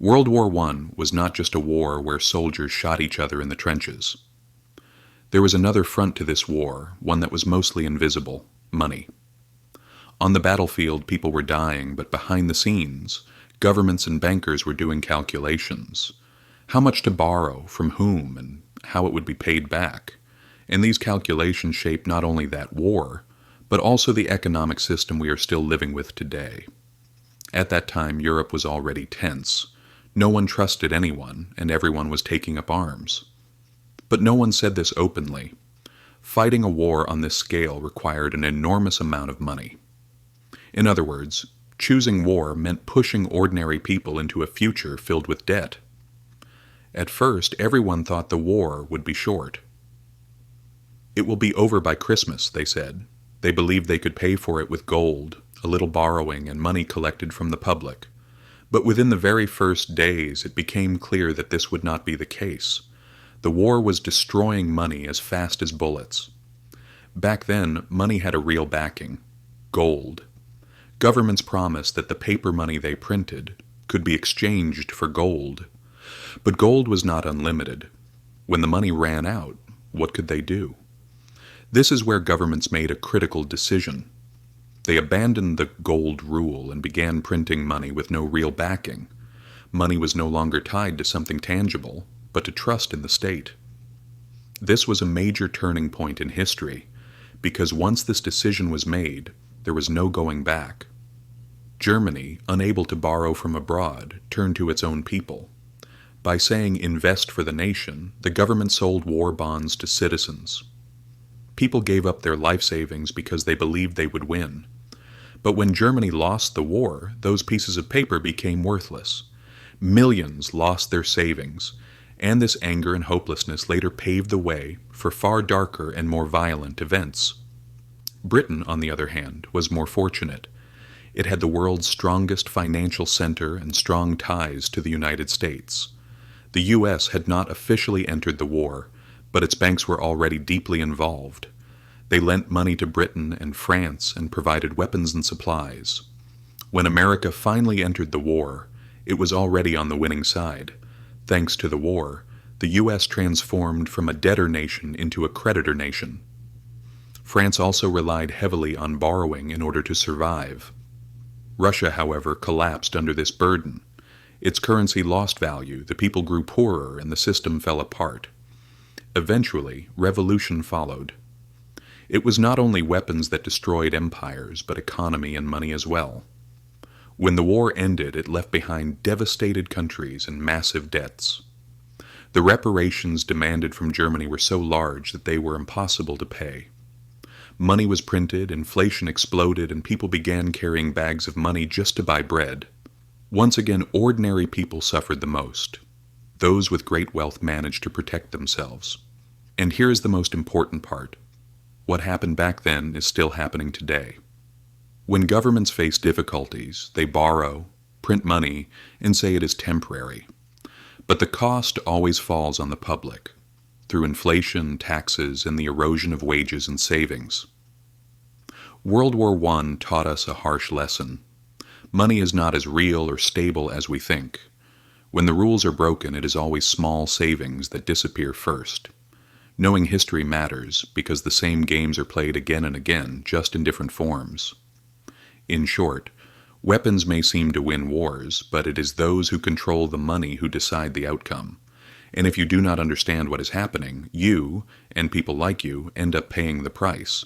World War I was not just a war where soldiers shot each other in the trenches. There was another front to this war, one that was mostly invisible: money. On the battlefield, people were dying, but behind the scenes, governments and bankers were doing calculations. How much to borrow, from whom, and how it would be paid back. And these calculations shaped not only that war, but also the economic system we are still living with today. At that time, Europe was already tense. No one trusted anyone, and everyone was taking up arms. But no one said this openly. Fighting a war on this scale required an enormous amount of money. In other words, choosing war meant pushing ordinary people into a future filled with debt. At first, everyone thought the war would be short. It will be over by Christmas, they said. They believed they could pay for it with gold, a little borrowing, and money collected from the public. But within the very first days, it became clear that this would not be the case. The war was destroying money as fast as bullets. Back then, money had a real backing: gold. Governments promised that the paper money they printed could be exchanged for gold. But gold was not unlimited. When the money ran out, what could they do? This is where governments made a critical decision. They abandoned the gold rule and began printing money with no real backing. Money was no longer tied to something tangible, but to trust in the state. This was a major turning point in history, because once this decision was made, there was no going back. Germany, unable to borrow from abroad, turned to its own people. By saying invest for the nation, the government sold war bonds to citizens. People gave up their life savings because they believed they would win. But when Germany lost the war, those pieces of paper became worthless. Millions lost their savings, and this anger and hopelessness later paved the way for far darker and more violent events. Britain, on the other hand, was more fortunate. It had the world's strongest financial center and strong ties to the United States. The U.S. had not officially entered the war, but its banks were already deeply involved. They lent money to Britain and France and provided weapons and supplies. When America finally entered the war, it was already on the winning side. Thanks to the war, the U.S. transformed from a debtor nation into a creditor nation. France also relied heavily on borrowing in order to survive. Russia, however, collapsed under this burden. Its currency lost value, the people grew poorer, and the system fell apart. Eventually, revolution followed. It was not only weapons that destroyed empires, but economy and money as well. When the war ended, it left behind devastated countries and massive debts. The reparations demanded from Germany were so large that they were impossible to pay. Money was printed, inflation exploded, and people began carrying bags of money just to buy bread. Once again, ordinary people suffered the most. Those with great wealth managed to protect themselves. And here is the most important part. What happened back then is still happening today. When governments face difficulties, they borrow, print money, and say it is temporary. But the cost always falls on the public, through inflation, taxes, and the erosion of wages and savings. World War I taught us a harsh lesson. Money is not as real or stable as we think. When the rules are broken, it is always small savings that disappear first. Knowing history matters because the same games are played again and again, just in different forms. In short, weapons may seem to win wars, but it is those who control the money who decide the outcome. And if you do not understand what is happening, you, and people like you, end up paying the price.